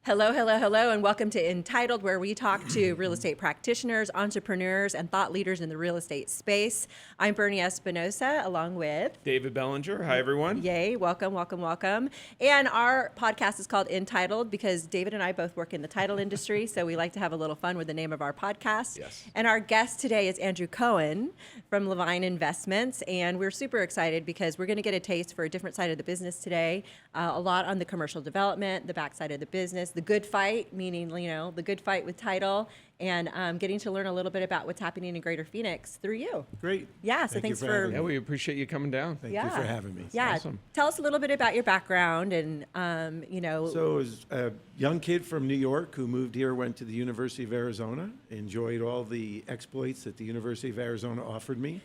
Hello, hello, hello, and welcome to Entitled, where we talk to real estate practitioners, entrepreneurs, and thought leaders in the real estate space. I'm Bernie Espinosa, along with David Bellinger. Hi, everyone. Yay, welcome, welcome, welcome. And our podcast is called Entitled because David and I both work in the title industry, so we like to have a little fun with the name of our podcast. Yes. And our guest today is Andrew Cohn from Levine Investments, and we're super excited because we're going to get a taste for a different side of the business today, a lot on the commercial development, the backside of the business, the good fight, meaning, the good fight with title, and getting to learn a little bit about what's happening in Greater Phoenix through you. Great. Yeah, so Thank you thanks for for having Yeah, we appreciate you coming down. Thank you for having me. Yeah, Awesome. Tell us a little bit about your background and, So I was a young kid from New York who moved here, went to the University of Arizona, enjoyed all the exploits that the University of Arizona offered me.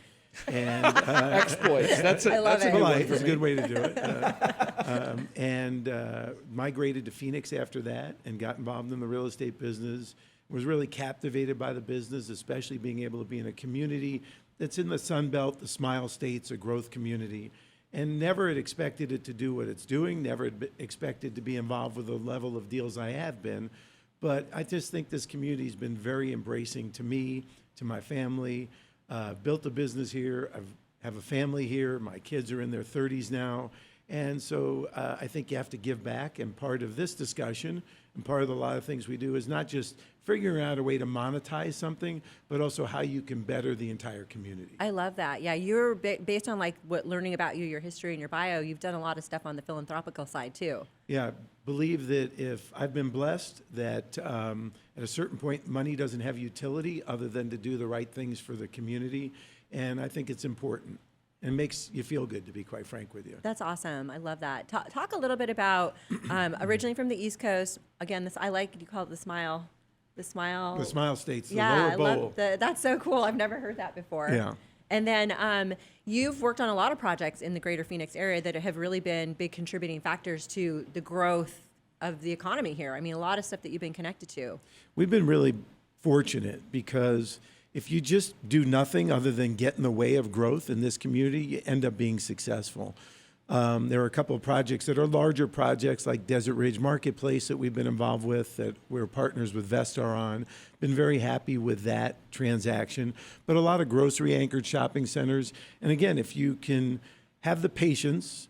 And Exploits. That's a love good it. one life for is a me. good way to do it. And migrated to Phoenix after that and got involved in the real estate business. Was really captivated by the business, especially being able to be in a community that's in the Sun Belt, the Smile States, a growth community. And never had expected it to do what it's doing, never had expected to be involved with the level of deals I have been. But I just think this community has been very embracing to me, to my family. Built a business here. I have a family here. My kids are in their 30s now. And so I think you have to give back. And part of this discussion and part of a lot of things we do is not just figuring out a way to monetize something, but also how you can better the entire community. I love that. Yeah, you're based on what learning about you, your history and your bio, you've done a lot of stuff on the philanthropical side too. Yeah, believe that if I've been blessed that at a certain point, money doesn't have utility other than to do the right things for the community. And I think it's important. And it makes you feel good, to be quite frank with you. That's awesome. I love that. Talk a little bit about originally from the East Coast. Again, I like you call it the Smile. The Smile States, the yeah, lower I bowl. love that's so cool. I've never heard that before. Yeah. And then you've worked on a lot of projects in the Greater Phoenix area that have really been big contributing factors to the growth of the economy here. I mean, a lot of stuff that you've been connected to. We've been really fortunate because if you just do nothing other than get in the way of growth in this community, you end up being successful. There are a couple of projects that are larger projects like Desert Ridge Marketplace that we've been involved with, that we're partners with Vestar on. Been very happy with that transaction. But a lot of grocery anchored shopping centers. And again, if you can have the patience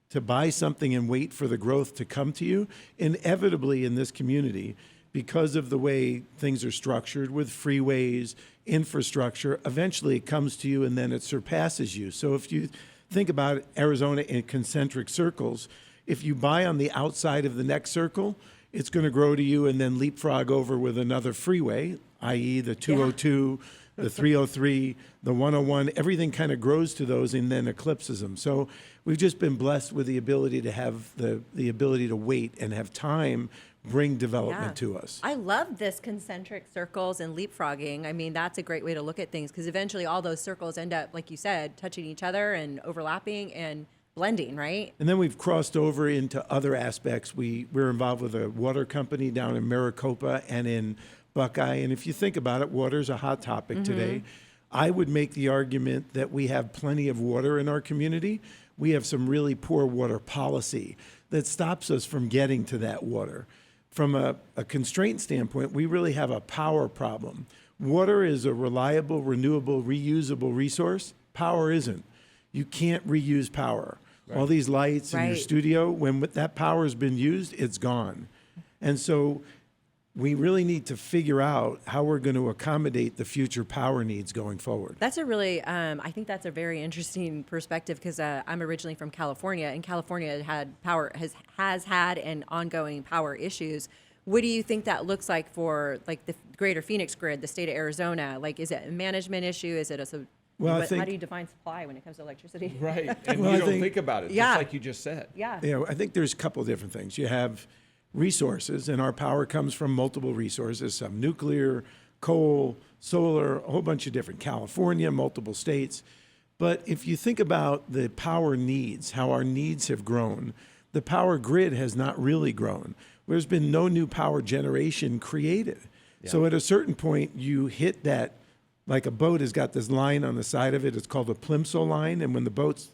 to buy something and wait for the growth to come to you, inevitably in this community, because of the way things are structured with freeways, infrastructure, eventually it comes to you and then it surpasses you. So if you think about Arizona in concentric circles, if you buy on the outside of the next circle, it's going to grow to you and then leapfrog over with another freeway, i.e. the 202, the 303, the 101, everything kind of grows to those and then eclipses them. So we've just been blessed with the ability to have the ability to wait and have time bring development to us. I love this concentric circles and leapfrogging. I mean, that's a great way to look at things because eventually all those circles end up, like you said, touching each other and overlapping and blending, right? And then we've crossed over into other aspects. We're involved with a water company down in Maricopa and in Buckeye. And if you think about it, water's a hot topic today. I would make the argument that we have plenty of water in our community. We have some really poor water policy that stops us from getting to that water. From a constraint standpoint, we really have a power problem. Water is a reliable, renewable, reusable resource. Power isn't. You can't reuse power. Right. All these lights in your studio, when that power has been used, it's gone. And so we really need to figure out how we're going to accommodate the future power needs going forward. That's a really, I think that's a very interesting perspective because I'm originally from California, and California has had and ongoing power issues. What do you think that looks like for like the Greater Phoenix grid, the state of Arizona? Like, is it a management issue? Is it how do you define supply when it comes to electricity? Right, and Well, you don't think about it, just like you just said. Yeah. I think there's a couple of different things. You have resources, and our power comes from multiple resources, some nuclear, coal, solar, a whole bunch of different, California, multiple states. But if you think about the power needs, how our needs have grown, the power grid has not really grown. There's been no new power generation created. Yeah. So at a certain point, you hit that, like a boat has got this line on the side of it, it's called a plimsoll line, and when the boat's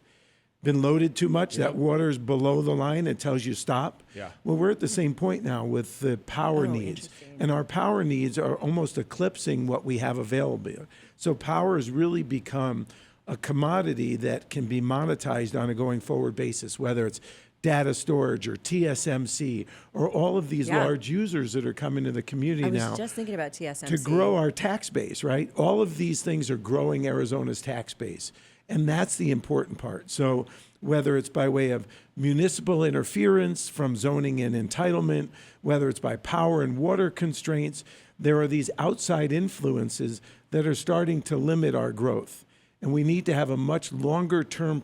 been loaded too much. That water is below the line. It tells you stop. Yeah. Well, we're at the same point now with the power needs. And our power needs are almost eclipsing what we have available. So power has really become a commodity that can be monetized on a going forward basis, whether it's data storage or TSMC or all of these large users that are coming to the community now. I was just thinking about TSMC. To grow our tax base, right? All of these things are growing Arizona's tax base. And that's the important part. So whether it's by way of municipal interference from zoning and entitlement, whether it's by power and water constraints, there are these outside influences that are starting to limit our growth. And we need to have a much longer term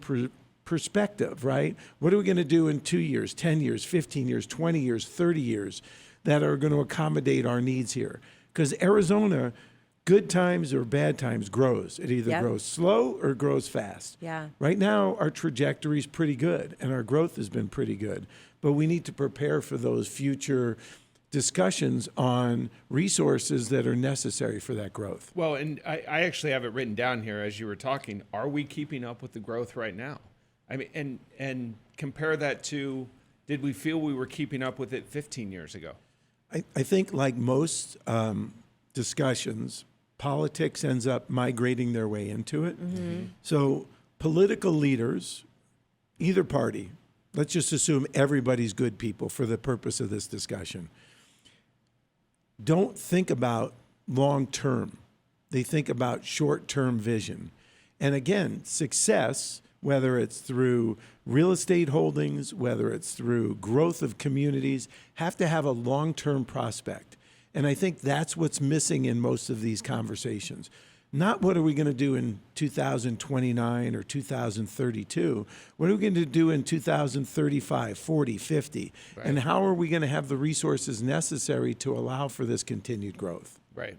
perspective, right? What are we going to do in 2 years, 10 years, 15 years, 20 years, 30 years that are going to accommodate our needs here? Because Arizona, good times or bad times, grows. It either grows slow or grows fast. Yeah. Right now, our trajectory is pretty good and our growth has been pretty good. But we need to prepare for those future discussions on resources that are necessary for that growth. Well, and I actually have it written down here as you were talking. Are we keeping up with the growth right now? I mean, and compare that to, did we feel we were keeping up with it 15 years ago? I think like most discussions, politics ends up migrating their way into it. Mm-hmm. So political leaders, either party, let's just assume everybody's good people for the purpose of this discussion, don't think about long term. They think about short term vision. And again, success, whether it's through real estate holdings, whether it's through growth of communities, have to have a long term prospect. And I think that's what's missing in most of these conversations. Not what are we going to do in 2029 or 2032. What are we going to do in 2035, 40, 50? Right. And how are we going to have the resources necessary to allow for this continued growth? Right.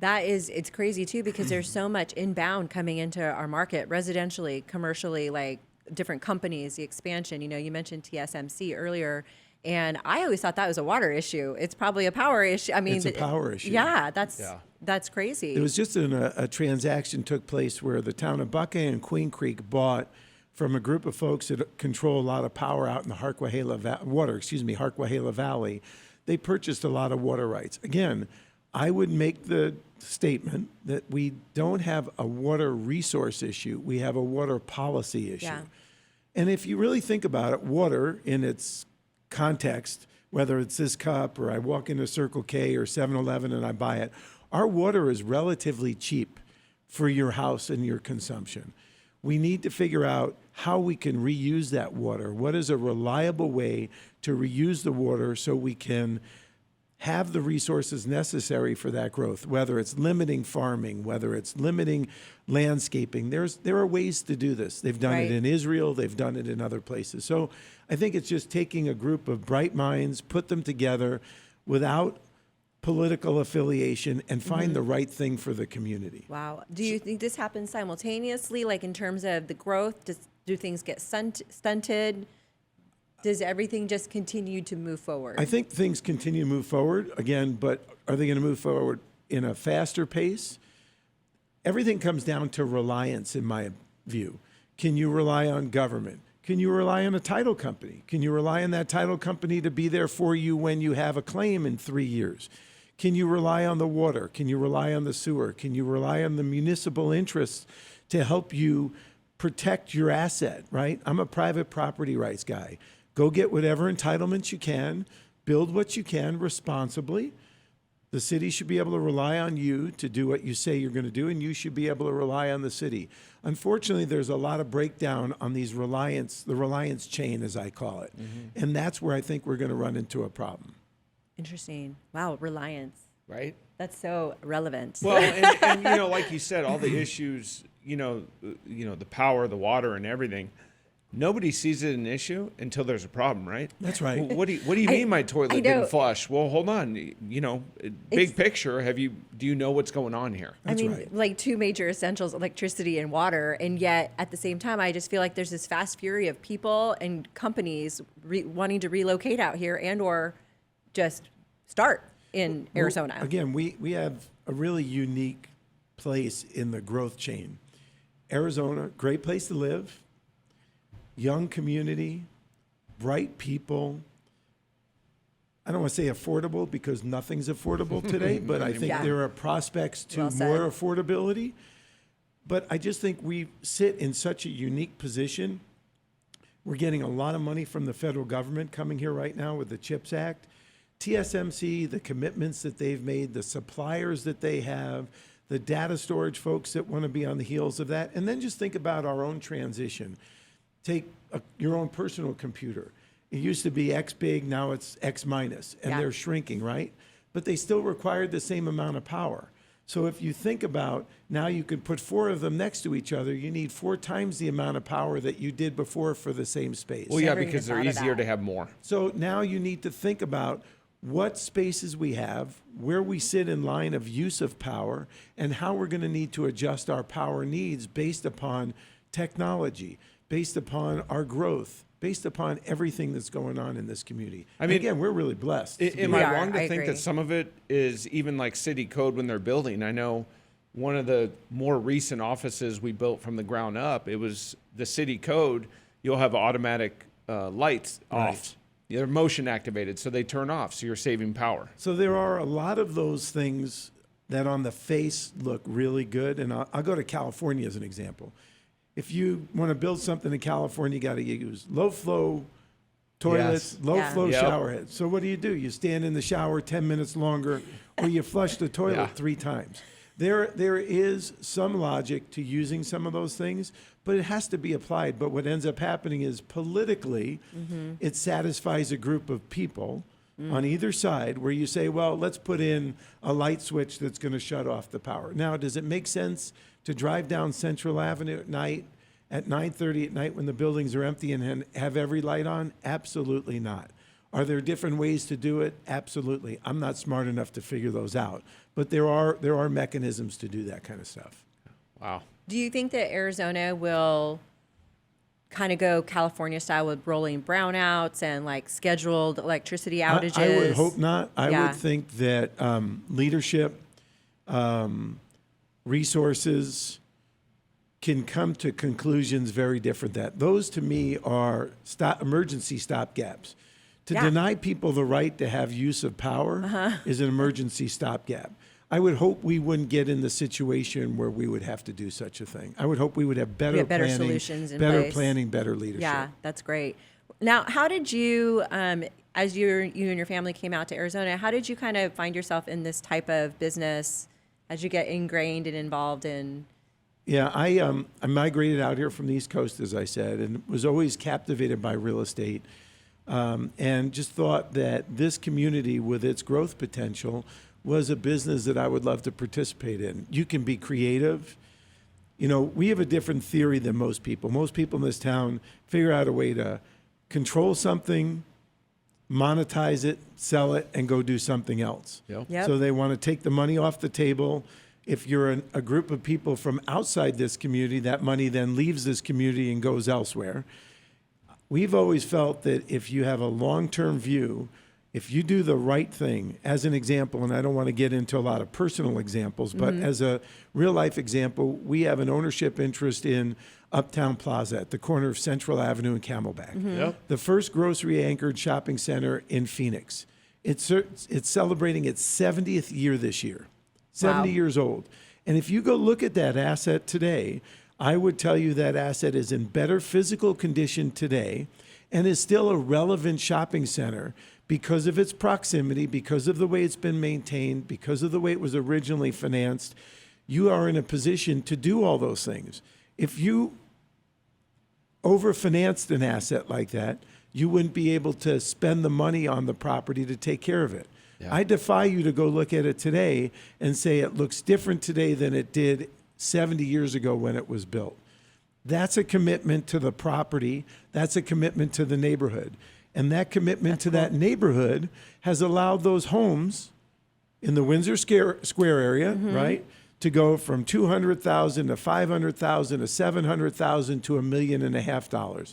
It's crazy too, because there's so much inbound coming into our market, residentially, commercially, like different companies, the expansion. You know, you mentioned TSMC earlier. And I always thought that was a water issue. It's probably a power issue. I mean, it's a power issue. Yeah, that's crazy. It was just a transaction took place where the town of Buckeye and Queen Creek bought from a group of folks that control a lot of power out in the Harquahala Valley. They purchased a lot of water rights. Again, I would make the statement that we don't have a water resource issue. We have a water policy issue. Yeah. And if you really think about it, water in its context, whether it's this cup or I walk into Circle K or 7-Eleven and I buy it, our water is relatively cheap for your house and your consumption. We need to figure out how we can reuse that water. What is a reliable way to reuse the water so we can have the resources necessary for that growth, whether it's limiting farming, whether it's limiting landscaping. There are ways to do this. They've done it in Israel. They've done it in other places. So I think it's just taking a group of bright minds, put them together without political affiliation, and find the right thing for the community. Wow. Do you think this happens simultaneously, like in terms of the growth? Do things get stunted? Does everything just continue to move forward? I think things continue to move forward, again, but are they going to move forward in a faster pace? Everything comes down to reliance, in my view. Can you rely on government? Can you rely on a title company? Can you rely on that title company to be there for you when you have a claim in 3 years? Can you rely on the water? Can you rely on the sewer? Can you rely on the municipal interests to help you protect your asset, right? I'm a private property rights guy. Go get whatever entitlements you can, build what you can responsibly. The city should be able to rely on you to do what you say you're going to do, and you should be able to rely on the city. Unfortunately, there's a lot of breakdown on the reliance chain, as I call it. Mm-hmm. And that's where I think we're going to run into a problem. Interesting. Wow, reliance. Right? That's so relevant. Well, and you know, like you said, all the issues, you know, the power, the water, and everything. Nobody sees it an issue until there's a problem, right? That's right. Well, what do you mean my toilet didn't flush? Well, hold on. You know, big picture, do you know what's going on here? That's like two major essentials, electricity and water, and yet at the same time, I just feel like there's this fast fury of people and companies wanting to relocate out here and or just start in Arizona. Again, we have a really unique place in the growth chain. Arizona, great place to live. young community, bright people. I don't want to say affordable because nothing's affordable today, but I think Yeah. there are prospects to Well said. more affordability. But I just think we sit in such a unique position. We're getting a lot of money from the federal government coming here right now with the CHIPS Act. TSMC, the commitments that they've made, the suppliers that they have, the data storage folks that want to be on the heels of that. And then just think about our own transition. Take your own personal computer. It used to be X big, now it's X minus, and Yeah. they're shrinking, right? But they still required the same amount of power. So if you think about now you could put 4 of them next to each other, you need 4 times the amount of power that you did before for the same space. Well, yeah, Never even because they're thought of easier that. to have more. So now you need to think about what spaces we have, where we sit in line of use of power, and how we're going to need to adjust our power needs based upon technology, based upon our growth, based upon everything that's going on in this community. I mean, again, we're really blessed. Am We I are, wrong to I think agree. that some of it is even like city code when they're building? I know one of the more recent offices we built from the ground up, it was the city code. You'll have automatic lights off. They're motion activated, so they turn off, so you're saving power. So there are a lot of those things that on the face look really good. And I'll go to California as an example. If you want to build something in California, you got to use low flow toilets, Yes. low Yeah. flow Yep. shower heads. So what do? You stand in the shower 10 minutes longer, or you flush the toilet Yeah. 3 times. There is some logic to using some of those things, but it has to be applied. But what ends up happening is politically, it satisfies a group of people on either side where you say, well, let's put in a light switch that's going to shut off the power. Now, does it make sense to drive down Central Avenue at night at 9:30 at night when the buildings are empty and have every light on? Absolutely not. Are there different ways to do it? Absolutely. I'm not smart enough to figure those out, but there are mechanisms to do that kind of stuff. Wow. Do you think that Arizona will kind of go California style with rolling brownouts and like scheduled electricity outages? I would hope not. I Yeah. would think that leadership, resources can come to conclusions very different. That those to me are emergency stopgaps. To Yeah. deny people the right to have use of power is an emergency stopgap. I would hope we wouldn't get in the situation where we would have to do such a thing. I would hope we would have better, have better planning, solutions in better place. planning, better leadership. Yeah, that's great. Now, how did you, as you and your family came out to Arizona, how did you kind of find yourself in this type of business as you get ingrained and involved in? Yeah, I migrated out here from the East Coast, as I said, and was always captivated by real estate, and just thought that this community, with its growth potential, was a business that I would love to participate in. You can be creative. You know, we have a different theory than most people. Most people in this town figure out a way to control something, monetize it, sell it, and go do something else. Yep. So they want to take the money off the table. If you're a group of people from outside this community, that money then leaves this community and goes elsewhere. We've always felt that if you have a long-term view, if you do the right thing, as an example, and I don't want to get into a lot of personal examples, but as a real-life example, we have an ownership interest in Uptown Plaza at the corner of Central Avenue and Camelback. Yep. The first grocery-anchored shopping center in Phoenix. It's celebrating its 70th year this year. 70 Wow. years old. And if you go look at that asset today, I would tell you that asset is in better physical condition today and is still a relevant shopping center because of its proximity, because of the way it's been maintained, because of the way it was originally financed. You are in a position to do all those things. If you overfinanced an asset like that, you wouldn't be able to spend the money on the property to take care of it. Yeah. I defy you to go look at it today and say it looks different today than it did 70 years ago when it was built. That's a commitment to the property. That's a commitment to the neighborhood. And that commitment to that neighborhood has allowed those homes in the Windsor Square area, right, to go from $200,000 to $500,000 to $700,000 to $1.5 million.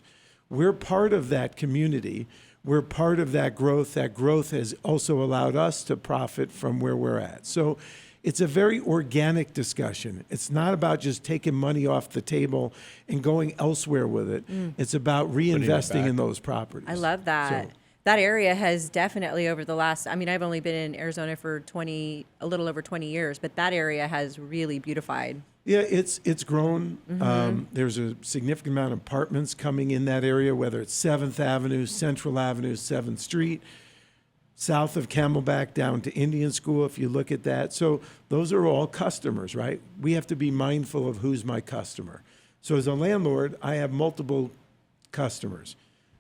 We're part of that community. We're part of that growth. That growth has also allowed us to profit from where we're at. So it's a very organic discussion. It's not about just taking money off the table and going elsewhere with it. It's about reinvesting in those properties. I love that. So, That area has definitely over the last, I mean, I've only been in Arizona for a little over 20 years, but that area has really beautified. yeah, it's grown. There's a significant amount of apartments coming in that area, whether it's 7th Avenue, Central Avenue, 7th Street, south of Camelback down to Indian School, if you look at that. So those are all customers, right? We have to be mindful of who's my customer. So as a landlord, I have multiple customers.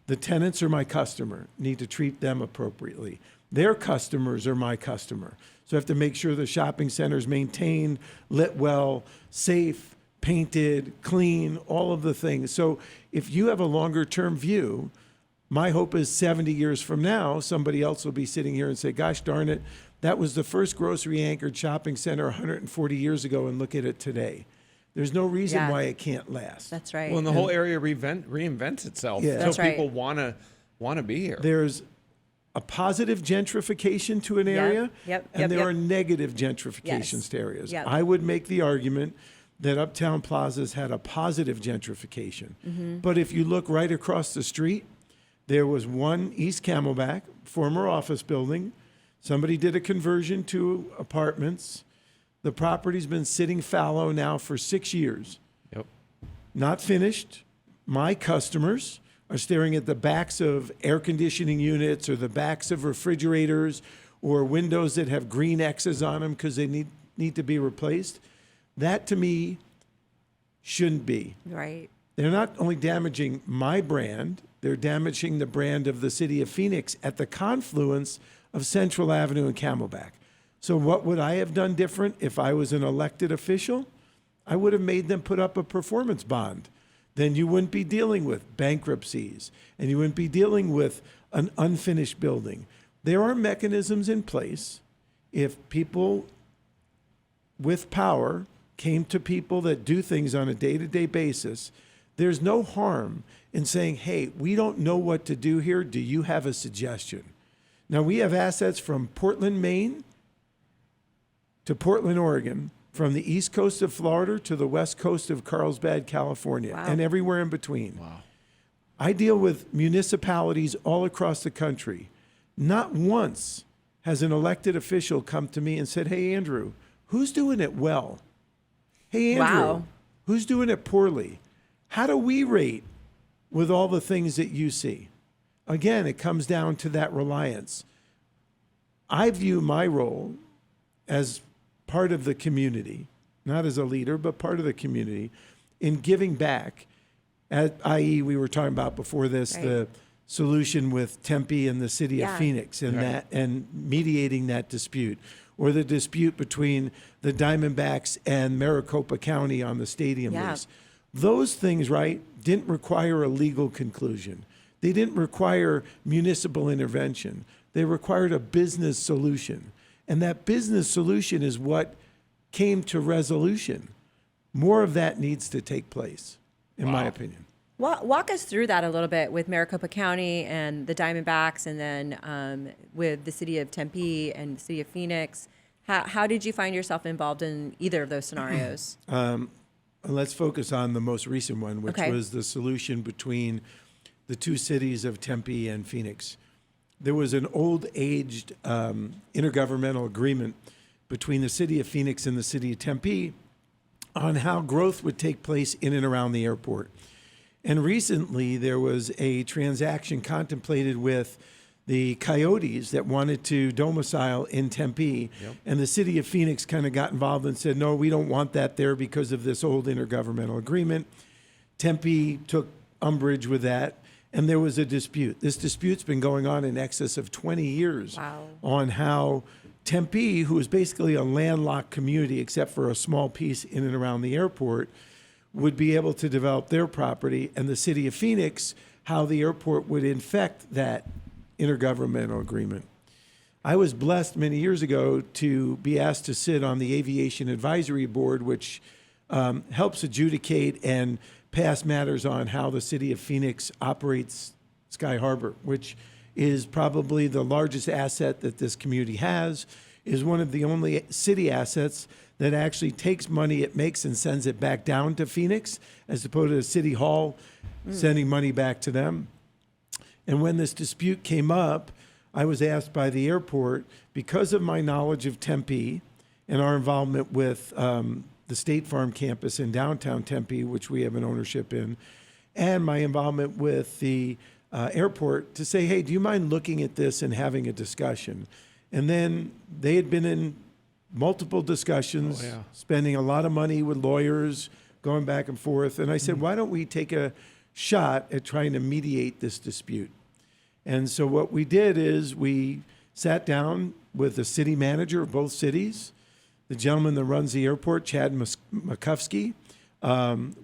The tenants are my customer, need to treat them appropriately. Their customers are my customer. So I have to make sure the shopping center is maintained, lit well, safe, painted, clean, all of the things. So if you have a longer term view, my hope is 70 years from now, somebody else will be sitting here and say, gosh darn it, that was the first grocery anchored shopping center 140 years ago, and look at it today. There's no reason Yeah. why it can't last. That's right. Well, and the whole area reinvents itself Yeah. until That's right. people want to be here. There's a positive gentrification to an Yep, area, yep, and yep, there yep. are negative gentrifications Yes. to areas. Yep. I would make the argument that Uptown Plaza's had a positive gentrification. But if you look right across the street, there was one East Camelback, former office building. Somebody did a conversion to apartments. The property's been sitting fallow now for 6 years. Yep. Not finished. My customers are staring at the backs of air conditioning units or the backs of refrigerators or windows that have green X's on them because they need to be replaced. That to me shouldn't be. Right. They're not only damaging my brand, they're damaging the brand of the city of Phoenix at the confluence of Central Avenue and Camelback. So what would I have done different if I was an elected official? I would have made them put up a performance bond. Then you wouldn't be dealing with bankruptcies and you wouldn't be dealing with an unfinished building. There are mechanisms in place. If people with power came to people that do things on a day-to-day basis, there's no harm in saying, hey, we don't know what to do here. Do you have a suggestion? Now, we have assets from Portland, Maine to Portland, Oregon, from the east coast of Florida to the west coast of Carlsbad, California, Wow. and everywhere in between. Wow. I deal with municipalities all across the country. Not once has an elected official come to me and said, hey, Andrew, who's doing it well? Hey, Andrew, Wow. who's doing it poorly? How do we rate with all the things that you see? Again, it comes down to that reliance. I view my role as part of the community, not as a leader, but part of the community, in giving back, i.e., we were talking about before this, Right. the solution with Tempe and the city of Yeah. Phoenix and Right. that and mediating that dispute, or the dispute between the Diamondbacks and Maricopa County on the stadium Yeah. lease. Those things, right, didn't require a legal conclusion. They didn't require municipal intervention. They required a business solution. And that business solution is what came to resolution. More of that needs to take place, in my Wow. opinion. Walk us through that a little bit with Maricopa County and the Diamondbacks, and then with the city of Tempe and the city of Phoenix. How did you find yourself involved in either of those scenarios? Let's focus on the most recent one, which Okay. was the solution between the two cities of Tempe and Phoenix. There was an old-aged intergovernmental agreement between the city of Phoenix and the city of Tempe on how growth would take place in and around the airport. And recently, there was a transaction contemplated with the Coyotes that wanted to domicile in Tempe. Yep. And the city of Phoenix kind of got involved and said, no, we don't want that there because of this old intergovernmental agreement. Tempe took umbrage with that, and there was a dispute. This dispute's been going on in excess of 20 years Wow. on how Tempe, who is basically a landlocked community except for a small piece in and around the airport, would be able to develop their property, and the city of Phoenix, how the airport would infect that intergovernmental agreement. I was blessed many years ago to be asked to sit on the Aviation Advisory Board, which helps adjudicate and pass matters on how the city of Phoenix operates Sky Harbor, which is probably the largest asset that this community has. is one of the only city assets that actually takes money it makes and sends it back down to Phoenix, as opposed to City Hall sending money back to them. And when this dispute came up, I was asked by the airport, because of my knowledge of Tempe and our involvement with the State Farm campus in downtown Tempe, which we have an ownership in, and my involvement with the airport, to say, hey, do you mind looking at this and having a discussion? And then they had been in multiple discussions, spending a lot of money with lawyers, going back and forth. And I said, why don't we take a shot at trying to mediate this dispute? And so what we did is we sat down with the city manager of both cities, the gentleman that runs the airport, Chad Makowski,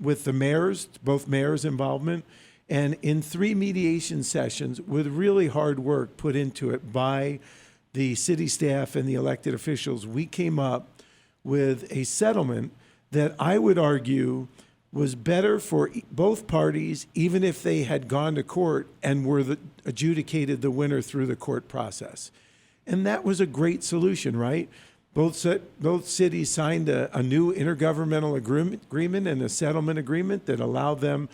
with the mayors, both mayors' involvement, and in 3 mediation sessions with really hard work put into it by the city staff and the elected officials, we came up with a settlement that I would argue was better for both parties, even if they had gone to court and were adjudicated the winner through the court process. And that was a great solution, right? Both cities signed a new intergovernmental agreement and a settlement agreement that allowed them,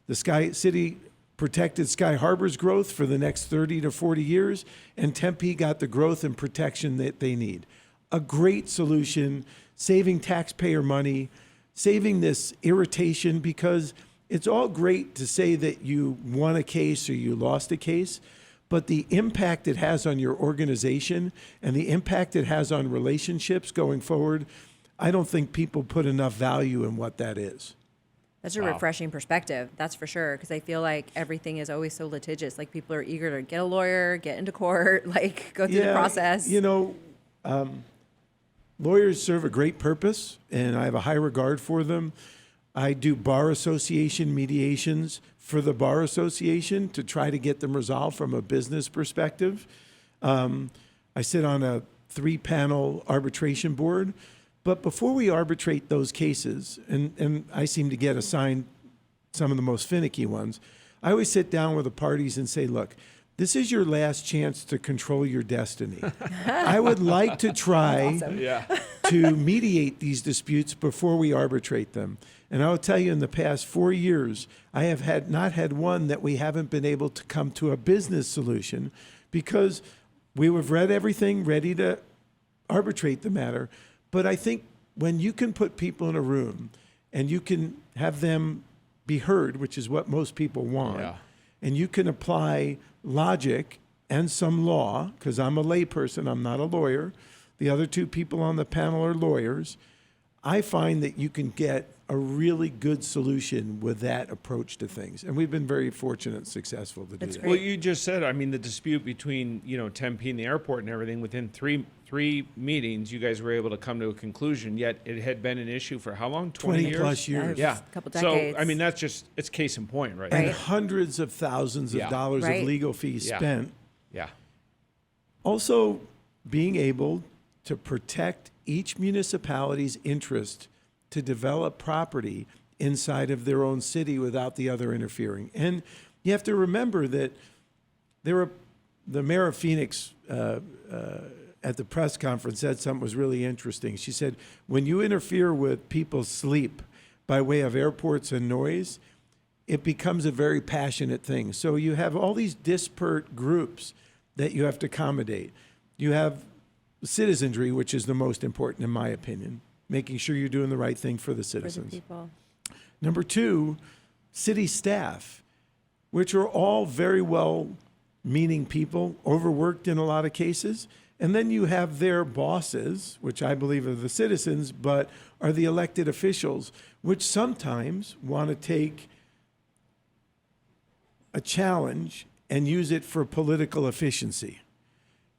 the city protected Sky Harbor's growth for the next 30 to 40 years, and Tempe got the growth and protection that they need. A great solution, saving taxpayer money, saving this irritation, because it's all great to say that you won a case or you lost a case, but the impact it has on your organization and the impact it has on relationships going forward, I don't think people put enough value in what that is. That's a refreshing perspective, that's for sure, because I feel like everything is always so litigious. Like, people are eager to get a lawyer, get into court, like, go through the process. You know, lawyers serve a great purpose, and I have a high regard for them. I do bar association mediations for the bar association to try to get them resolved from a business perspective. I sit on a 3-panel arbitration board. But before we arbitrate those cases, and I seem to get assigned some of the most finicky ones, I always sit down with the parties and say, look, this is your last chance to control your destiny. I would like to try to mediate these disputes before we arbitrate them. And I will tell you, in the past 4 years, I have not had one that we haven't been able to come to a business solution, because we have read everything, ready to arbitrate the matter. But I think when you can put people in a room and you can have them be heard, which is what most people want, and you can apply logic and some law, because I'm a layperson, I'm not a lawyer. The other 2 people on the panel are lawyers. I find that you can get a really good solution with that approach to things. And we've been very fortunate and successful to do that. Well, you just said, I mean, the dispute between, Tempe and the airport and everything, within three meetings, you guys were able to come to a conclusion, yet it had been an issue for how long? 20 years? plus years. A couple decades. So, I mean, that's just, it's case in point, right? And hundreds of thousands of dollars of legal fees spent. Yeah. Also, being able to protect each municipality's interest to develop property inside of their own city without the other interfering. And you have to remember that the mayor of Phoenix at the press conference said something was really interesting. She said, when you interfere with people's sleep by way of airports and noise, it becomes a very passionate thing. So you have all these disparate groups that you have to accommodate. You have citizenry, which is the most important in my opinion, making sure you're doing the right thing for the citizens. For the people. Number 2, city staff, which are all very well-meaning people, overworked in a lot of cases. And then you have their bosses, which I believe are the citizens, but are the elected officials, which sometimes want to take a challenge and use it for political efficiency.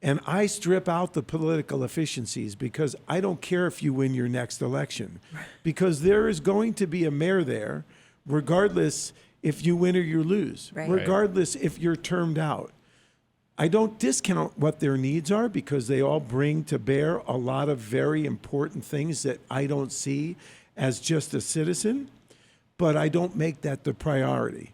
And I strip out the political efficiencies, because I don't care if you win your next election, because there is going to be a mayor there, regardless if you win or you lose, regardless if you're termed out. I don't discount what their needs are, because they all bring to bear a lot of very important things that I don't see as just a citizen, but I don't make that the priority.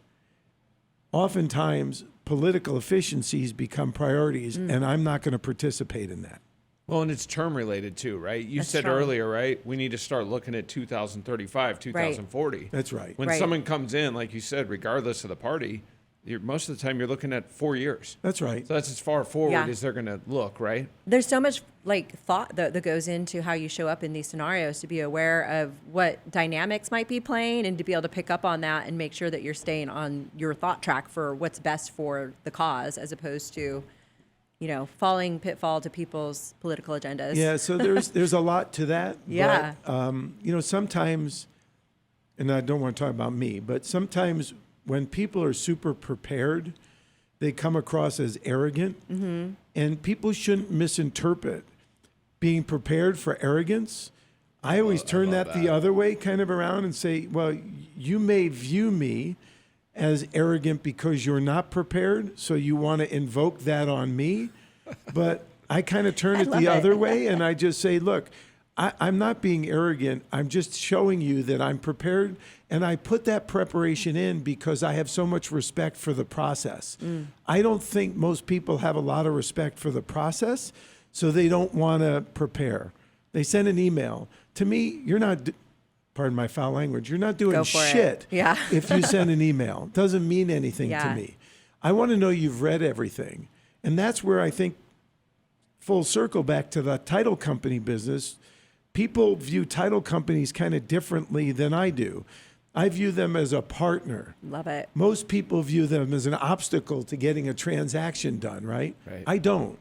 Oftentimes, political efficiencies become priorities, and I'm not going to participate in that. Well, and it's term related too, right? You That's said true. earlier, right? We need to start looking at 2035, 2040. That's right. When Right. someone comes in, like you said, regardless of the party, most of the time you're looking at 4 years. That's right. So that's as far forward Yeah. as they're going to look, right? There's so much like thought that goes into how you show up in these scenarios to be aware of what dynamics might be playing and to be able to pick up on that and make sure that you're staying on your thought track for what's best for the cause as opposed to, falling pitfall to people's political agendas. Yeah, so there's a lot to that. Yeah. But, sometimes, and I don't want to talk about me, but sometimes when people are super prepared, they come across as arrogant, and people shouldn't misinterpret being prepared for arrogance. I always turn that the other way, kind of around, and say, well, you may view me as arrogant because you're not prepared, so you want to invoke that on me. But I kind of turn it the other way, and I just say, look, I'm not being arrogant. I'm just showing you that I'm prepared, and I put that preparation in because I have so much respect for the process. I don't think most people have a lot of respect for the process, so they don't want to prepare. They send an email. To me, you're not, pardon my foul language, you're not doing Go for it. shit Yeah. if you send an email. It doesn't mean anything to Yeah. me. I want to know you've read everything. And that's where I think, full circle back to the title company business, people view title companies kind of differently than I do. I view them as a partner. Love it. Most people view them as an obstacle to getting a transaction done, right? Right. I don't.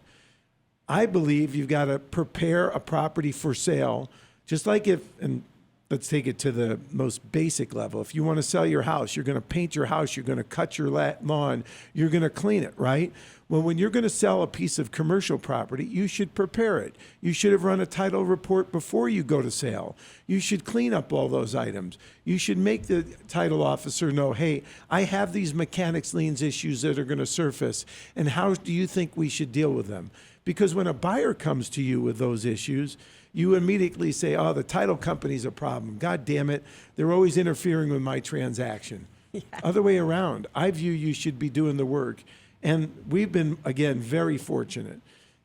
I believe you've got to prepare a property for sale, just like and let's take it to the most basic level. If you want to sell your house, you're going to paint your house, you're going to cut your lawn, you're going to clean it, right? Well, when you're going to sell a piece of commercial property, you should prepare it. You should have run a title report before you go to sale. You should clean up all those items. You should make the title officer know, hey, I have these mechanics liens issues that are going to surface, and how do you think we should deal with them? Because when a buyer comes to you with those issues, you immediately say, oh, the title company's a problem. God damn it, they're always interfering with my transaction. Yeah. Other way around, I view you should be doing the work. And we've been, again, very fortunate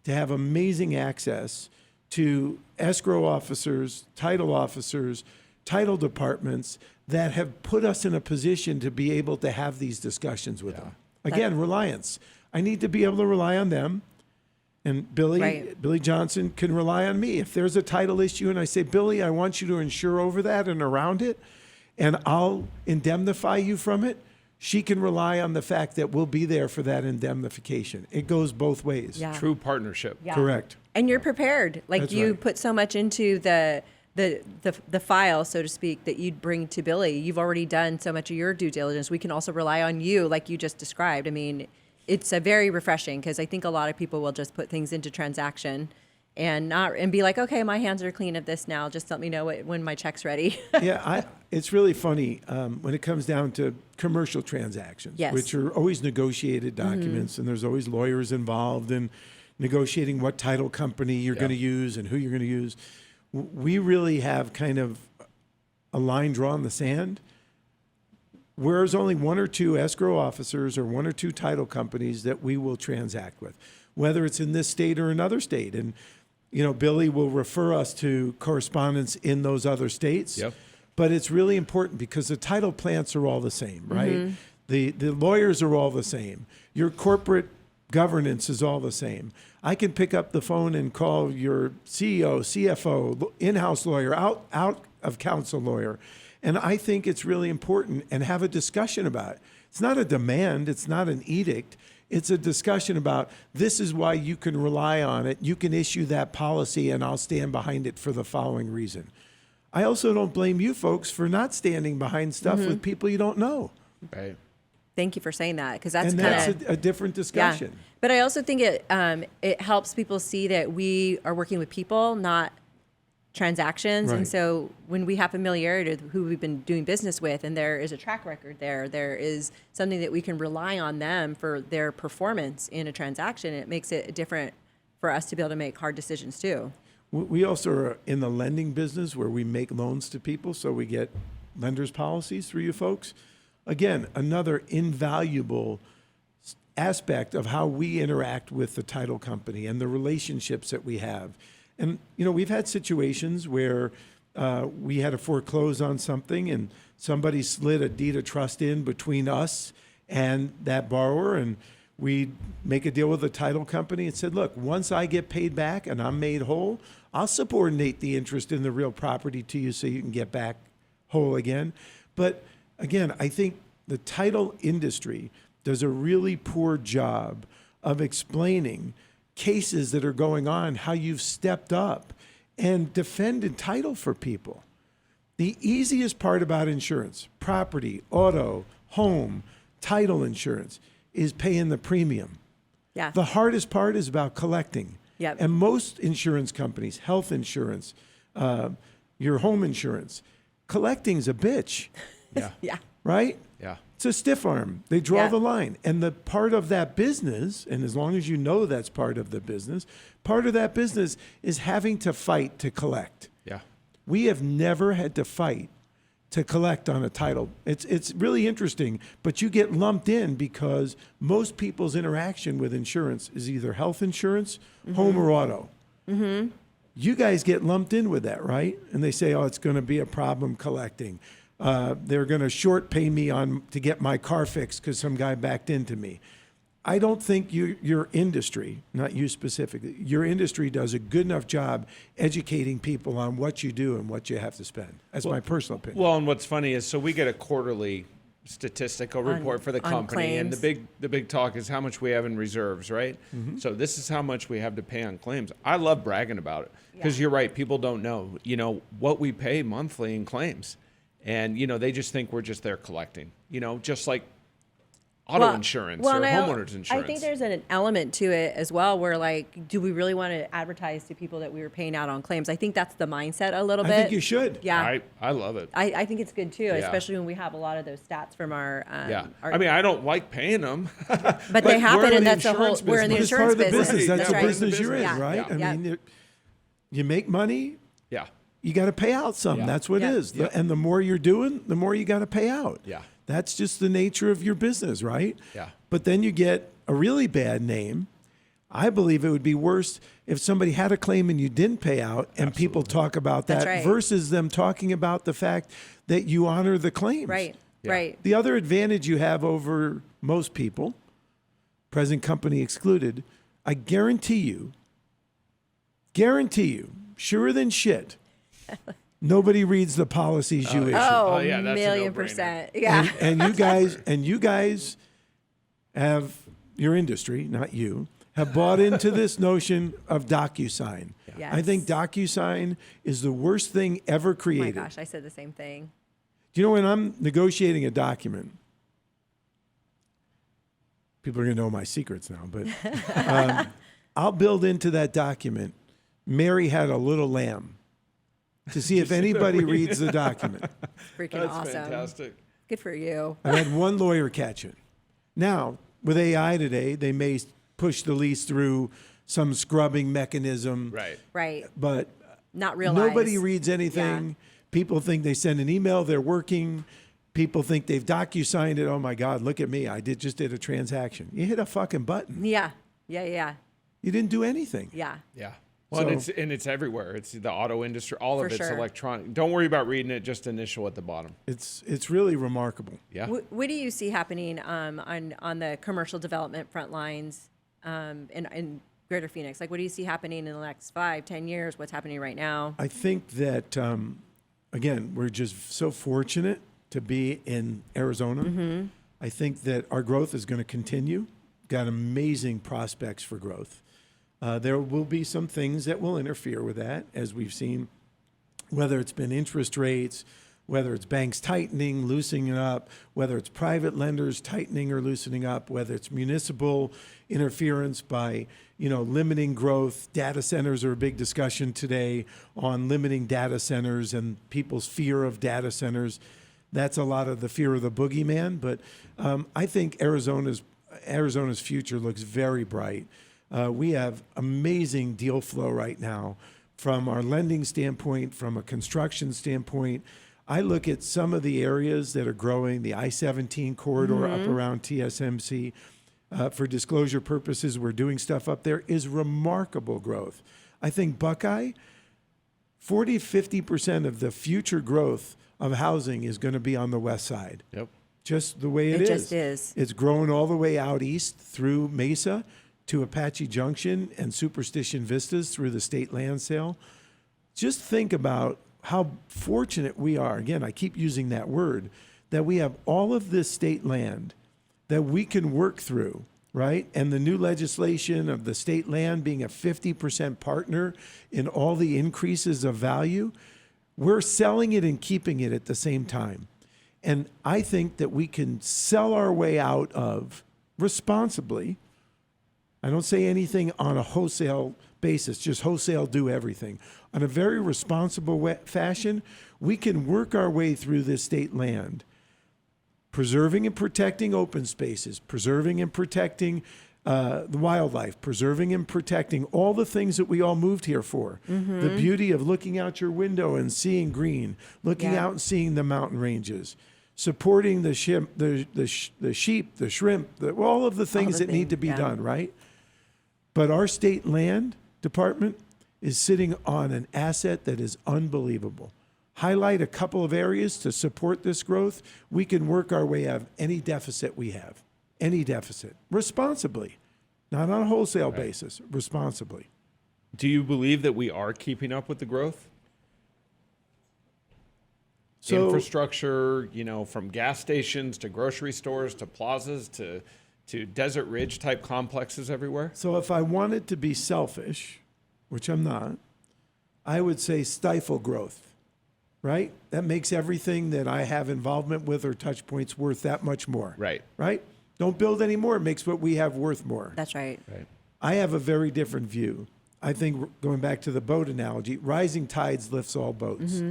to have amazing access to escrow officers, title departments that have put us in a position to be able to have these discussions with them. Again, reliance. I need to be able to rely on them. And Billy Johnson can rely on me. If there's a title issue and I say, Billy, I want you to insure over that and around it, and I'll indemnify you from it, she can rely on the fact that we'll be there for that indemnification. It goes both ways. Yeah. True partnership. Yeah. Correct. And you're prepared. Like That's you right. put so much into the file, so to speak, that you'd bring to Billy. You've already done so much of your due diligence. We can also rely on you, like you just described. I mean, it's a very refreshing because I think a lot of people will just put things into transaction and be like, okay, my hands are clean of this now. Just let me know when my check's ready. Yeah, it's really funny when it comes down to commercial transactions, Yes. which are always negotiated documents, and there's always lawyers involved in negotiating what title company you're going to use and who you're going to use. We really have kind of a line drawn in the sand. Whereas only one or two escrow officers or one or two title companies that we will transact with, whether it's in this state or another state. And, Billy will refer us to correspondence in those other states. Yep. But it's really important because the title plants are all the same, right? The lawyers are all the same. Your corporate governance is all the same. I can pick up the phone and call your CEO, CFO, in-house lawyer, out of counsel lawyer. And I think it's really important and have a discussion about it. It's not a demand. It's not an edict. It's a discussion about this is why you can rely on it. You can issue that policy and I'll stand behind it for the following reason. I also don't blame you folks for not standing behind stuff with people you don't know. Right. Thank you for saying that because that's And kind that's of a different discussion. Yeah. But I also think it helps people see that we are working with people, not transactions. Right. And so when we have familiarity with who we've been doing business with and there is a track record there is something that we can rely on them for their performance in a transaction. It makes it different for us to be able to make hard decisions too. We also are in the lending business where we make loans to people, so we get lenders' policies through you folks. Again, another invaluable aspect of how we interact with the title company and the relationships that we have. And, we've had situations where we had to foreclose on something and somebody slid a deed of trust in between us and that borrower, and we make a deal with the title company and said, look, once I get paid back and I'm made whole, I'll subordinate the interest in the real property to you so you can get back whole again. But again, I think the title industry does a really poor job of explaining cases that are going on, how you've stepped up and defended title for people. The easiest part about insurance, property, auto, home, title insurance, is paying the premium. Yeah. The hardest part is about collecting. Yep. And most insurance companies, health insurance, your home insurance, collecting's a bitch, Yeah. Yeah. right? Yeah. It's a stiff arm. They draw Yeah. the line. And the part of that business, and as long as you know that's part of the business, part of that business is having to fight to collect. Yeah. We have never had to fight to collect on a title. It's really interesting, but you get lumped in because most people's interaction with insurance is either health insurance, home, or auto. Mm-hmm. You guys get lumped in with that, right? And they say, oh, it's going to be a problem collecting. They're going to short pay me to get my car fixed because some guy backed into me. I don't think your industry, not you specifically, your industry does a good enough job educating people on what you do and what you have to spend. That's my personal opinion. Well, and what's funny is, so we get a quarterly statistical report for the on company, and claims. the big talk is how much we have in reserves, right? So this is how much we have to pay on claims. I love bragging about it because you're right. People don't know, what we pay monthly in claims, and they just think we're just there collecting, just like auto insurance or and homeowners insurance. I think there's an element to it as well where, like, do we really want to advertise to people that we were paying out on claims? I think that's the mindset a little bit. I think you should. Yeah. I love it. I think it's good too, Yeah. especially when we have a lot of those stats from our. Yeah. our- I mean, I don't like paying them. but they we're happen, in and the that's the whole. insurance We're in the But it's insurance part of the business. business. That's the right. business you're in, Yeah. right? Yeah. I mean, you make money, Yeah. you got to pay out some. Yeah. That's what Yeah. it is. Yeah. And the more you're doing, the more you got to pay out. Yeah. That's just the nature of your business, right? Yeah. But then you get a really bad name. I believe it would be worse if somebody had a claim and you didn't pay out and people talk about that That's right. versus them talking about the fact that you honor the claims. Right. Yeah. Right. The other advantage you have over most people, present company excluded, I guarantee you, surer than shit, nobody reads the policies you issue. Oh, yeah, that's a million no-brainer. %. Yeah. And you guys have, your industry, not you, have bought into this notion of DocuSign. Yes. I think DocuSign is the worst thing ever Oh my created. gosh, I said the same thing. Do you know when I'm negotiating a document? People are going to know my secrets now, but I'll build into that document, Mary had a little lamb, to see if anybody reads the document. Freaking That's awesome. fantastic. Good for you. I had one lawyer catch it. Now, with AI today, they may push the lease through some scrubbing mechanism, Right. Right. but Not realize. nobody reads anything. Yeah. People think they send an email, they're working. People think they've DocuSigned it. Oh my God, look at me. I just did a transaction. You hit a fucking button. Yeah. Yeah. Yeah. You didn't do anything. Yeah. Yeah. Well, So- and it's everywhere. It's the auto industry. All of For it's sure. electronic. Don't worry about reading it. Just initial at the bottom. It's really remarkable. Yeah. What do you see happening on the commercial development front lines in Greater Phoenix? Like, what do you see happening in the next 5-10 years? What's happening right now? I think that, again, we're just so fortunate to be in Arizona. Mm-hmm. I think that our growth is going to continue. Got amazing prospects for growth. There will be some things that will interfere with that, as we've seen, whether it's been interest rates, whether it's banks tightening, loosening up, whether it's private lenders tightening or loosening up, whether it's municipal interference by, limiting growth. Data centers are a big discussion today on limiting data centers and people's fear of data centers. That's a lot of the fear of the boogeyman. But I think Arizona's future looks very bright. We have amazing deal flow right now from our lending standpoint, from a construction standpoint. I look at some of the areas that are growing, the I-17 corridor up around TSMC. for disclosure purposes, we're doing stuff up there, is remarkable growth. I think Buckeye, 50% of the future growth of housing is going to be on the west side. Yep. Just the way it It is. just is. It's growing all the way out east through Mesa to Apache Junction and Superstition Vistas through the state land sale. Just think about how fortunate we are. Again, I keep using that word, that we have all of this state land that we can work through, right? And the new legislation of the state land being a 50% partner in all the increases of value, we're selling it and keeping it at the same time. And I think that we can sell our way out of responsibly. I don't say anything on a wholesale basis, just wholesale do everything. On a very responsible fashion, we can work our way through this state land, preserving and protecting open spaces, preserving and protecting the wildlife, preserving and protecting all the things that we all moved here for. The beauty of looking out your window and seeing green, looking out and seeing the mountain ranges, supporting the sheep, the shrimp, all of the things that need to be done, right? But our state land department is sitting on an asset that is unbelievable. Highlight a couple of areas to support this growth. We can work our way out of any deficit we have, any deficit, responsibly, not on a wholesale basis, responsibly. Do you believe that we are keeping up with the growth? So, Infrastructure, from gas stations to grocery stores to plazas to Desert Ridge type complexes everywhere? so if I wanted to be selfish, which I'm not, I would say stifle growth, right? That makes everything that I have involvement with or touch points worth that much more. Right. Right? Don't build any more. It makes what we have worth more. That's right. Right. I have a very different view. I think, going back to the boat analogy, rising tides lifts all boats.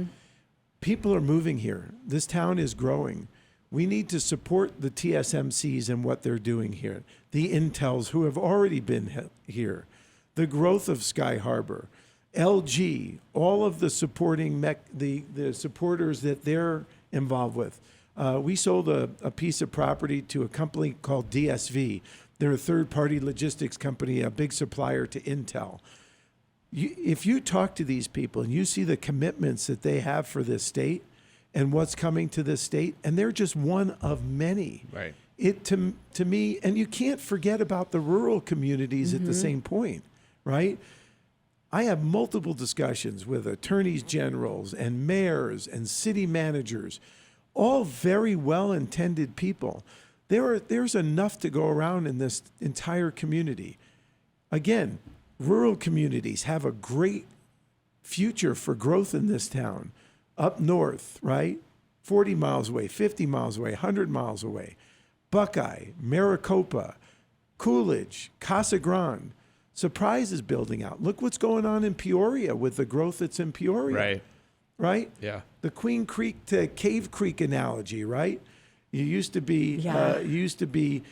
People are moving here. This town is growing. We need to support the TSMCs and what they're doing here, the Intels who have already been here, the growth of Sky Harbor, LG, all of the supporting the supporters that they're involved with. We sold a piece of property to a company called DSV. They're a third-party logistics company, a big supplier to Intel. If you talk to these people and you see the commitments that they have for this state and what's coming to this state, and they're just one of many. Right. It to me, and you can't forget about the rural communities at the same point, right? I have multiple discussions with attorneys generals and mayors and city managers, all very well-intended people. There's enough to go around in this entire community. Again, rural communities have a great future for growth in this town. Up north, right? 40 miles away, 50 miles away, 100 miles away. Buckeye, Maricopa, Coolidge, Casa Grande. Surprise is building out. Look what's going on in Peoria with the growth that's in Peoria. Right. Right? Yeah. The Queen Creek to Cave Creek analogy, right? You used to be, it used to be,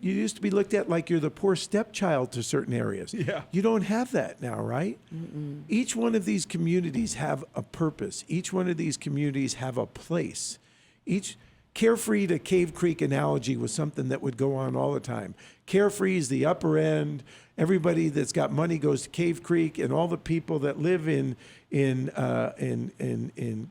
you used to be looked at like you're the poor stepchild to certain areas. Yeah. You don't have that now, right? Each one of these communities have a purpose. Each one of these communities have a place. Each Carefree to Cave Creek analogy was something that would go on all the time. Carefree is the upper end. Everybody that's got money goes to Cave Creek, and all the people that live in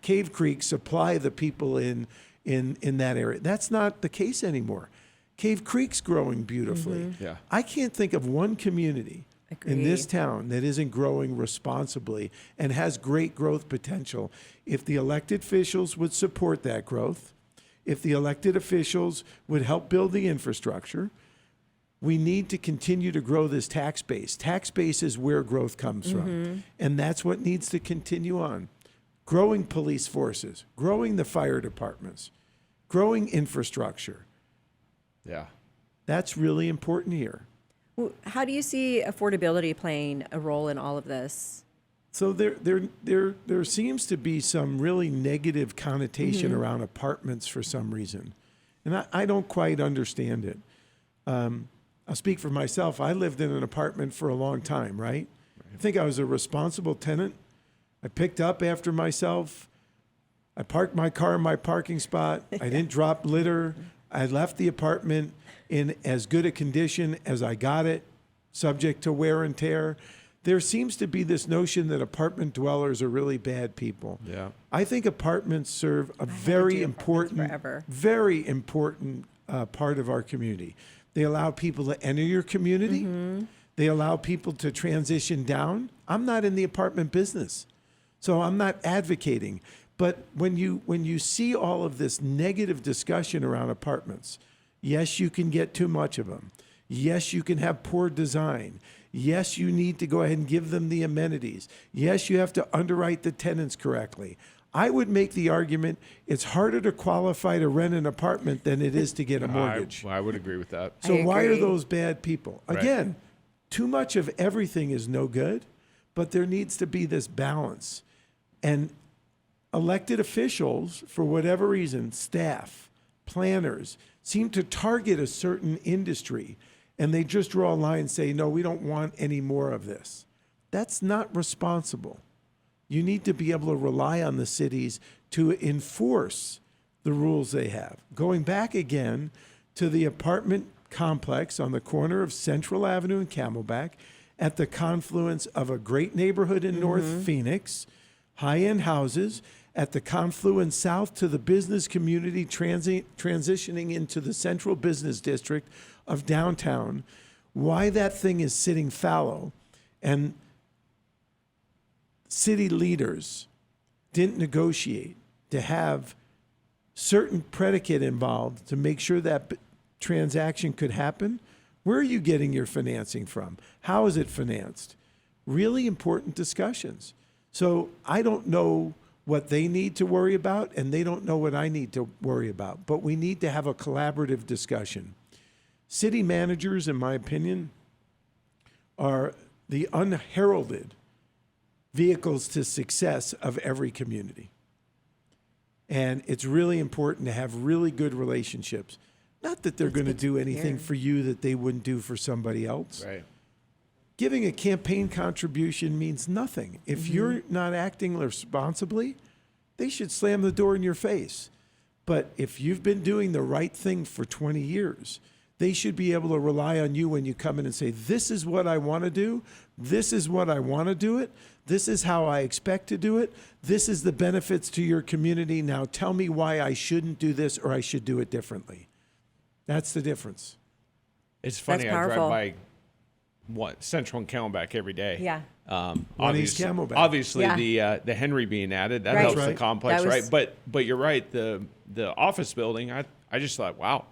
Cave Creek supply the people in that area. That's not the case anymore. Cave Creek's growing beautifully. Yeah. I can't think of one community in this town that isn't growing responsibly and has great growth potential. If the elected officials would support that growth, if the elected officials would help build the infrastructure, we need to continue to grow this tax base. Tax base is where growth comes from. And that's what needs to continue on. Growing police forces, growing the fire departments, growing infrastructure. Yeah. That's really important here. Well, how do you see affordability playing a role in all of this? So there seems to be some really negative connotation around apartments for some reason. And I don't quite understand it. I'll speak for myself. I lived in an apartment for a long time, right? I think I was a responsible tenant. I picked up after myself. I parked my car in my parking spot. I didn't drop litter. I left the apartment in as good a condition as I got it, subject to wear and tear. There seems to be this notion that apartment dwellers are really bad people. Yeah. I think apartments serve a do very apartments important, forever. very important part of our community. They allow people to enter your community. They allow people to transition down. I'm not in the apartment business, so I'm not advocating. But when you see all of this negative discussion around apartments, yes, you can get too much of them. Yes, you can have poor design. Yes, you need to go ahead and give them the amenities. Yes, you have to underwrite the tenants correctly. I would make the argument it's harder to qualify to rent an apartment than it is to get a mortgage. I would agree with that. So I why are agree. those bad people? Right. Again, too much of everything is no good, but there needs to be this balance. And elected officials, for whatever reason, staff, planners, seem to target a certain industry, and they just draw a line and say, no, we don't want any more of this. That's not responsible. You need to be able to rely on the cities to enforce the rules they have. Going back again to the apartment complex on the corner of Central Avenue and Camelback at the confluence of a great neighborhood in North Phoenix, high-end houses, at the confluence south to the business community transitioning into the central business district of downtown, why that thing is sitting fallow and city leaders didn't negotiate to have certain predicate involved to make sure that transaction could happen. Where are you getting your financing from? How is it financed? Really important discussions. So I don't know what they need to worry about, and they don't know what I need to worry about. But we need to have a collaborative discussion. City managers, in my opinion, are the unheralded vehicles to success of every community. And it's really important to have really good relationships. Not that they're going to do anything for you that they wouldn't do for somebody else. Right. Giving a campaign contribution means nothing. If you're not acting responsibly, they should slam the door in your face. But if you've been doing the right thing for 20 years, they should be able to rely on you when you come in and say, this is what I want to do. This is what I want to do it. This is how I expect to do it. This is the benefits to your community. Now tell me why I shouldn't do this or I should do it differently. That's the difference. It's funny. I powerful. drive by Central and Camelback every day. Yeah. One East Camelback. Obviously, Yeah. the Henry being added that Right. helps That's the right. complex, That was- right? But you're right. The office building, I just thought, wow,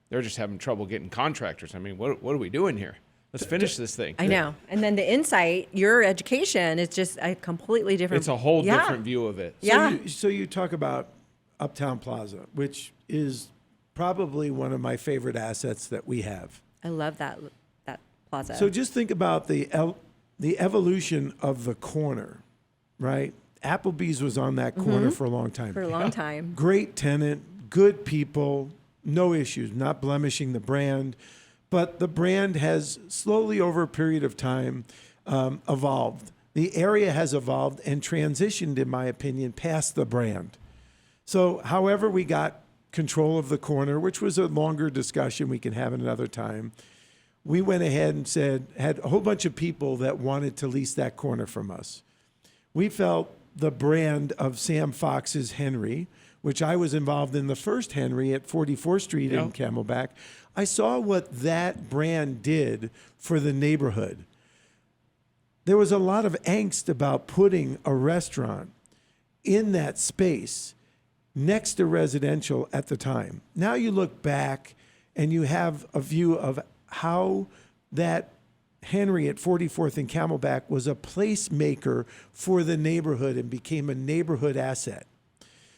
they're just having trouble getting contractors. I mean, what are we doing here? Let's finish this thing. I know. And then the insight, your education is just a completely different. It's a whole Yeah. different view of it. Yeah. So you talk about Uptown Plaza, which is probably one of my favorite assets that we have. I love that plaza. So just think about the evolution of the corner, right? Applebee's was on that corner for a long time. for a long time. Great tenant, good people, no issues, not blemishing the brand. But the brand has slowly over a period of time evolved. The area has evolved and transitioned, in my opinion, past the brand. So however we got control of the corner, which was a longer discussion we can have another time, we went ahead and had a whole bunch of people that wanted to lease that corner from us. We felt the brand of Sam Fox's Henry, which I was involved in the first Henry at 44th Street in Camelback. I saw what that brand did for the neighborhood. There was a lot of angst about putting a restaurant in that space next to residential at the time. Now you look back and you have a view of how that Henry at 44th and Camelback was a placemaker for the neighborhood and became a neighborhood asset.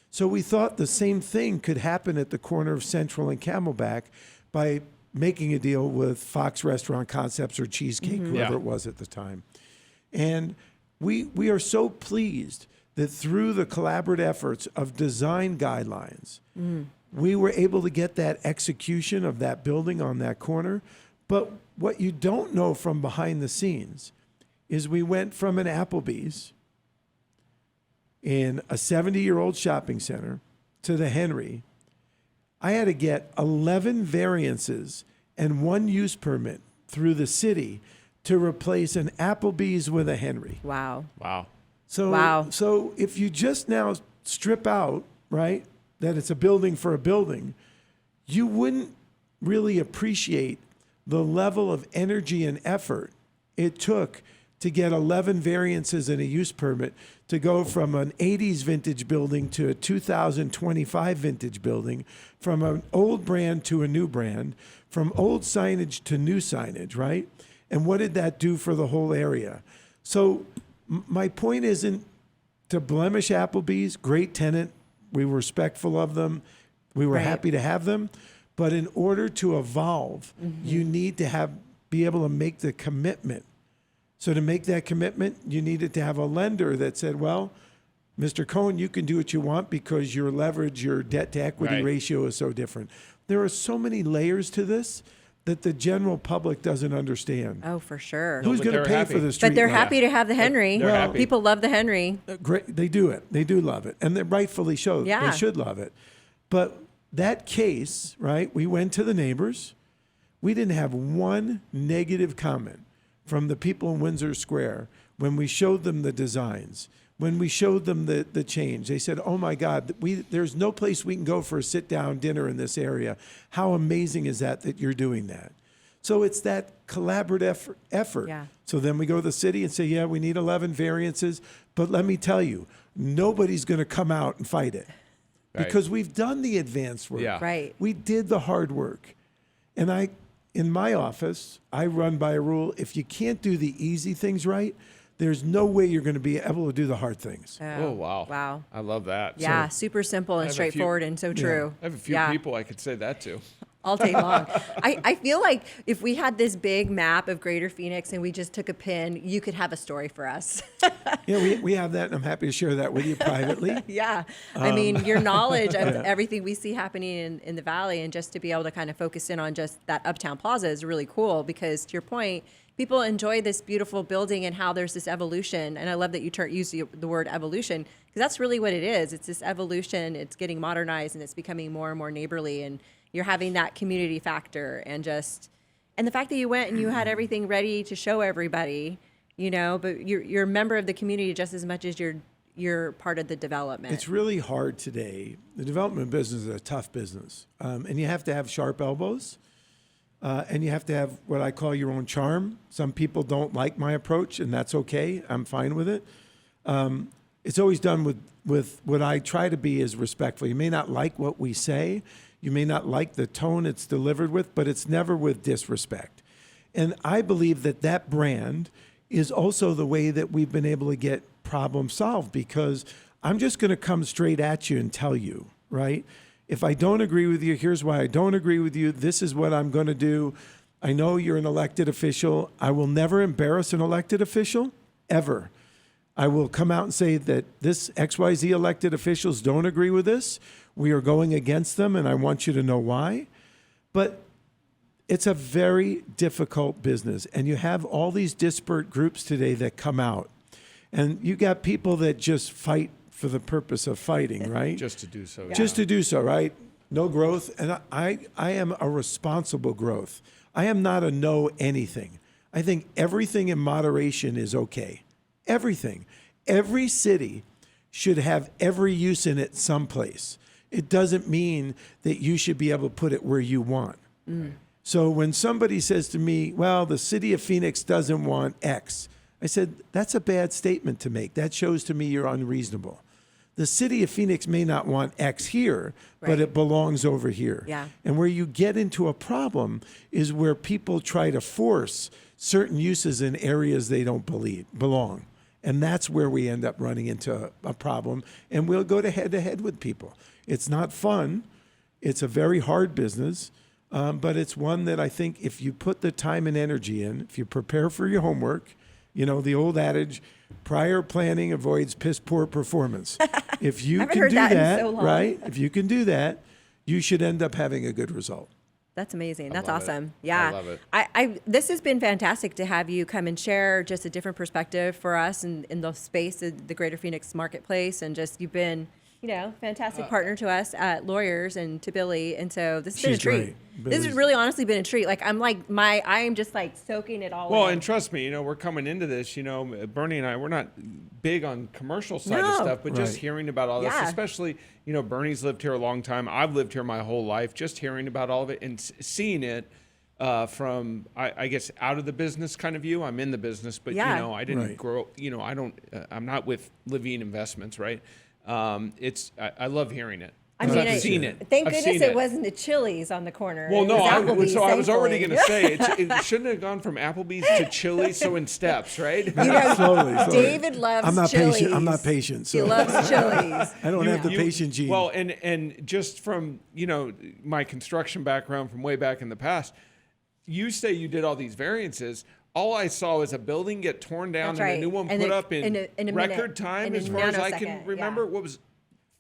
So we thought the same thing could happen at the corner of Central and Camelback by making a deal with Fox Restaurant Concepts or Cheesecake, whoever Yeah. it was at the time. And we are so pleased that through the collaborative efforts of design guidelines, we were able to get that execution of that building on that corner. But what you don't know from behind the scenes is we went from an Applebee's in a 70-year-old shopping center to the Henry, I had to get 11 variances and 1 use permit through the city to replace an Applebee's with a Henry. Wow. Wow. So, Wow. so if you just now strip out, right, that it's a building for a building, you wouldn't really appreciate the level of energy and effort it took to get 11 variances and a use permit to go from an 80s vintage building to a 2025 vintage building, from an old brand to a new brand, from old signage to new signage, right? And what did that do for the whole area? So my point isn't to blemish Applebee's, great tenant. We were respectful of them. We were Right. happy to have them. But in order to evolve, you need to be able to make the commitment. So to make that commitment, you needed to have a lender that said, well, Mr. Cohn, you can do what you want because your leverage, your debt to equity Right. ratio is so different. There are so many layers to this that the general public doesn't understand. Oh, for sure. Who's but going to they're pay happy. for the street? But they're light? happy to have the Henry. They're happy. People love the Henry. Great, they do it. They do love it, and they rightfully so. Yeah. They should love it. But that case, right? We went to the neighbors. We didn't have one negative comment from the people in Windsor Square when we showed them the designs, when we showed them the change. They said, "Oh my God, there's no place we can go for a sit-down dinner in this area. How amazing is that you're doing that?" So it's that collaborative effort. Yeah. So then we go to the city and say, yeah, we need 11 variances. But let me tell you, nobody's going to come out and fight it Right. because we've done the advanced work. Yeah. Right. We did the hard work. And in my office, I run by a rule. If you can't do the easy things right, there's no way you're going to be able to do the hard things. Oh, wow. Wow. I love that. Yeah, super simple and have a few- straightforward and so true. I have a few Yeah. people I could say that to. All day long. I feel like if we had this big map of Greater Phoenix and we just took a pin, you could have a story for us. Yeah, we have that, and I'm happy to share that with you privately. Yeah. I mean, your knowledge of everything we see happening in the Valley, and just to be able to kind of focus in on just that Uptown Plaza is really cool because, to your point, people enjoy this beautiful building and how there's this evolution. And I love that you use the word evolution because that's really what it is. It's this evolution. It's getting modernized and it's becoming more and more neighborly. And you're having that community factor and the fact that you went and you had everything ready to show everybody, but you're a member of the community just as much as you're part of the development. It's really hard today. The development business is a tough business, and you have to have sharp elbows, and you have to have what I call your own charm. Some people don't like my approach, and that's okay. I'm fine with it. It's always done with what I try to be is respectful. You may not like what we say. You may not like the tone it's delivered with, but it's never with disrespect. And I believe that brand is also the way that we've been able to get problems solved, because I'm just going to come straight at you and tell you, right? If I don't agree with you, here's why I don't agree with you. This is what I'm going to do. I know you're an elected official. I will never embarrass an elected official, ever. I will come out and say that this XYZ elected officials don't agree with this. We are going against them, and I want you to know why. But it's a very difficult business, and you have all these disparate groups today that come out. And you got people that just fight for the purpose of fighting, right? Just to do so. Just to do so, right? No growth. And I am a responsible growth. I am not a no anything. I think everything in moderation is okay. Everything. Every city should have every use in it someplace. It doesn't mean that you should be able to put it where you want. So when somebody says to me, well, the city of Phoenix doesn't want X, I said, that's a bad statement to make. That shows to me you're unreasonable. The city of Phoenix may not want X here, but Right. it belongs over here. Yeah. And where you get into a problem is where people try to force certain uses in areas they don't belong. And that's where we end up running into a problem. And we'll go to head with people. It's not fun. It's a very hard business. But it's one that I think if you put the time and energy in, if you prepare for your homework, the old adage, prior planning avoids piss poor performance. If you Haven't can heard do that in that, so long. right? If you can do that, you should end up having a good result. That's amazing. That's love it. awesome. Yeah. I love it. This has been fantastic to have you come and share just a different perspective for us in the space of the Greater Phoenix marketplace. And just, you've been, fantastic partner to us at Lawyers and to Billy. And so this has been a She's treat. great. This has Billy's- really honestly been a treat. Like, I am just like soaking it all Well, in. and trust me, we're coming into this, Bernie and I, we're not big on commercial side of No. stuff, but just Right. hearing about all this, Yeah. especially, Bernie's lived here a long time. I've lived here my whole life, just hearing about all of it and seeing it from, I guess, out of the business kind of view. I'm in the business, but, Yeah. I didn't Right. grow, I'm not with Levine Investments, right? I love hearing it. I 'Cause mean, I've seen it. Thank I've goodness seen it wasn't the Chili's on the corner. Well, It no, was I Applebee's, was already going thankfully. to say it shouldn't have gone from Applebee's to Chili's, so in steps, right? Slowly. David loves I'm not Chili's. patient. I'm not patient. He So loves Chili's. I don't have the patient gene. Well, and just from my construction background from way back in the past, you say you did all these variances. All I saw was a building get torn down That's and right. a new one And put it- up in in a record minute, time, in a as far as I can nanosecond, remember. yeah. What was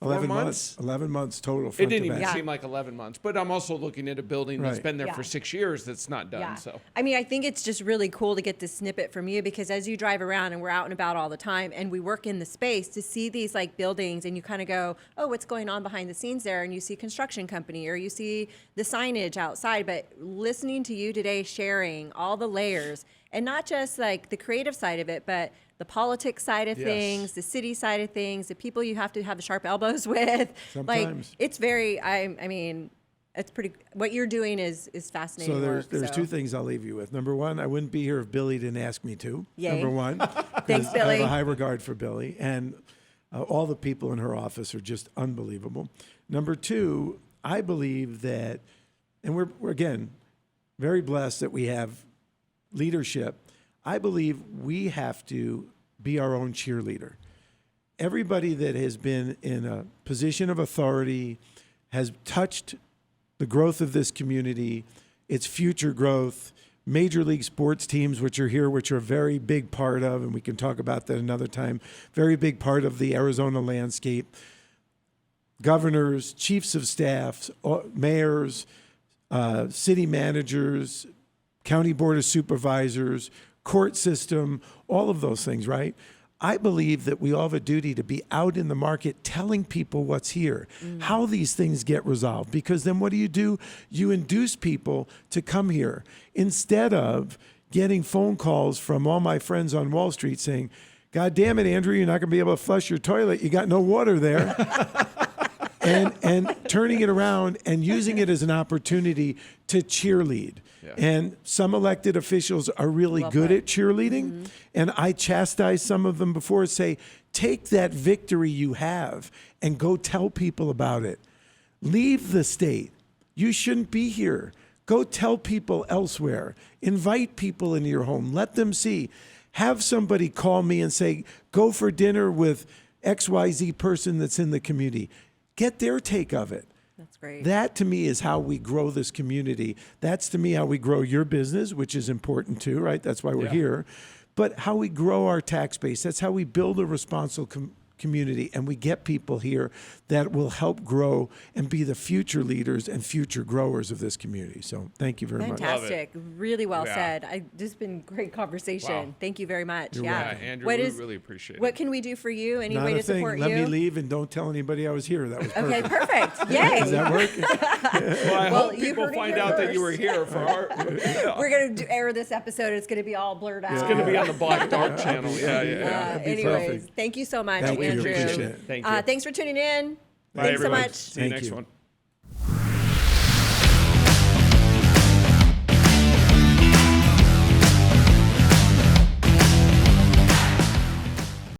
11 4 months. 11 months total. It Front didn't to even back. Yeah. seem like 11 months, but I'm also looking at a building that's Right. been there Yeah. for 6 years that's not done. Yeah. So I mean, I think it's just really cool to get this snippet from you, because as you drive around, and we're out and about all the time, and we work in the space, to see these like buildings, and you kind of go, oh, what's going on behind the scenes there? And you see construction company, or you see the signage outside. But listening to you today, sharing all the layers, and not just like the creative side of it, but the politics side of Yes. things, the city side of things, the people you have to have the sharp elbows with. Like, Sometimes. it's very, I mean, it's pretty, what you're doing is fascinating So work. there's two things I'll leave you with. Number one, I wouldn't be here if Billy didn't ask me to. Yay. Number one. Thanks, 'cause I Billy. have a high regard for Billy. And all the people in her office are just unbelievable. Number two, I believe that, and we're again, very blessed that we have leadership. I believe we have to be our own cheerleader. Everybody that has been in a position of authority has touched the growth of this community, its future growth, major league sports teams, which are here, which are a very big part of, and we can talk about that another time, very big part of the Arizona landscape. Governors, chiefs of staffs, mayors, city managers, county board of supervisors, court system, all of those things, right? I believe that we all have a duty to be out in the market telling people what's here, how these things get resolved. Because then what do? You induce people to come here instead of getting phone calls from all my friends on Wall Street saying, God damn it, Andrew, you're not going to be able to flush your toilet. You got no water there. and turning it around and using it as an opportunity to cheerlead. Yeah. And some elected officials are really Well good put. at cheerleading. And I chastise some of them before, say, take that victory you have and go tell people about it. Leave the state. You shouldn't be here. Go tell people elsewhere. Invite people into your home. Let them see. Have somebody call me and say, go for dinner with XYZ person that's in the community. Get their take of it. That's great. That to me is how we grow this community. That's to me how we grow your business, which is important too, right? That's why we're Yeah. here. But how we grow our tax base. That's how we build a responsible community, and we get people here that will help grow and be the future leaders and future growers of this community. So thank you very much. Fantastic. Really well Yeah. said. This has been great conversation. Wow. Thank you very much. You're yeah. welcome. Andrew, What we is- really appreciate What it. can we do for you? Any Not way a to thing. support Let you? me leave and don't tell anybody I was here. That was Okay, perfect. perfect. Yay. Does that work? Well, I Well, hope you people heard it find here out that you were first. here for our. We're going to air this episode. It's going to be all blurred out. It's going to be on the Black Dog channel. Yeah, yeah. That'd be Anyways, perfect. thank you so much, Thank you. Andrew. Appreciate it. Thank you. Thanks for tuning in. Bye, Thanks so everyone. much. See you Thank next you. one.